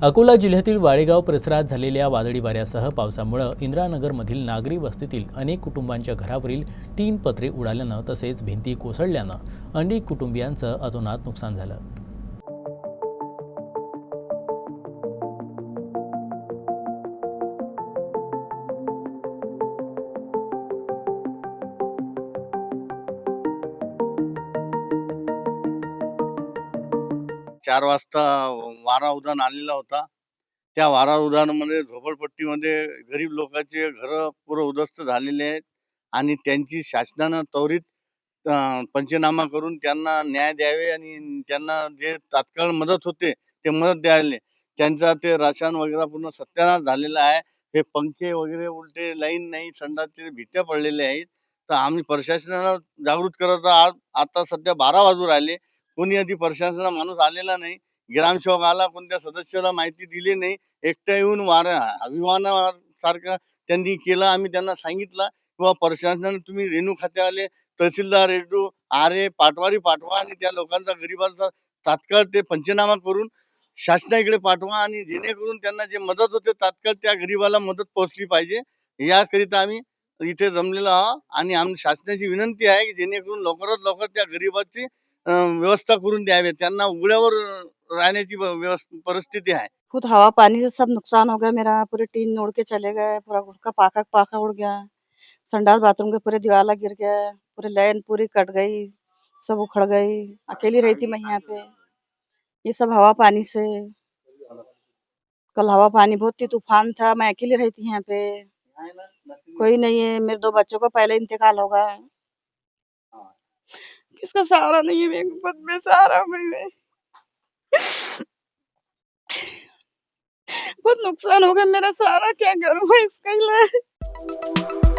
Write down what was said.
अकोला जिल्ह्यातील वाडेगाव परिसरात झालेल्या वादळी वाऱ्यासह पावसामुळे इंदिरानगरमधील नागरी वस्तीतील अनेक कुटुंबांच्या घरावरील टीन पत्रे उडाल्यानं तसेच भिंती कोसळल्यानं अनेक कुटुंबियांचं अतोनात नुकसान झालं। 4 वाजता वारा उधाण आलेला होता. त्या वारा उधाणामध्ये झोपडपट्टीमध्ये गरीब लोकांचे घरं पुरं उद्ध्वस्त झालेले आहेत आणि त्यांची शासनानं त्वरित पंचनामा करून त्यांना न्याय द्यावे आणि त्यांना जे तात्काळ मदत होते ते मदत द्यायला. त्यांचा ते राशन वगैरे पूर्ण सत्यानाश झालेला आहे. हे पंखे वगैरे उलटे लाईन नाही, संडासचे भित्या पडलेल्या आहेत. तर आम्ही प्रशासनाला जागृत करत आहोत. आता सध्या 12 वाजून राहिले. कोणी आधी प्रशासनाचा माणूस आलेला नाही. ग्रामसेवक आला, कोणत्या सदस्याला माहिती दिली नाही. एकटा येऊन विमानासारखं त्यांनी केलं. आम्ही त्यांना सांगितलं किंवा प्रशासनाने तुम्ही रेणू खात्यावाले, तहसीलदार, रेणू आरे, पाटवारी पाठवा आणि त्या लोकांचा गरिबांचा तात्काळ ते पंचनामा करून शासनाकडे पाठवा आणि जेणेकरून त्यांना जे मदत होते तात्काळ त्या गरिबाला मदत पोहोचली पाहिजे, याकरिता आम्ही इथे जमलेलो आहोत. आणि शासनाची विनंती आहे की जेणेकरून लवकरात लवकर त्या गरिबाची व्यवस्था करून द्यावे. त्यांना उघड्यावर रहने की परिस्थिति है। खुद हवा पानी से सब नुकसान हो गया मेरा। पूरे टीन उड़ के चले गए, पूरा गुटका पाखा उड़ गया, संडास बाथरूम के पूरे दीवाला गिर गया, पूरी लाइन पूरी कट गई, सब उखड़ गई। अकेली रही थी मैं यहाँ पे। ये सब हवा पानी से। कल हवा पानी बहुत थी, तूफान था, मैं अकेली रही थी यहाँ पे। कोई नहीं है। मेरे 2 बच्चों का पहले इंतकाल हो गया। किसका सहारा नहीं है, मेरे खुद में सहारा मैं। बहुत नुकसान हो गया मेरा, सारा क्या करूं मैं इसका इलाज।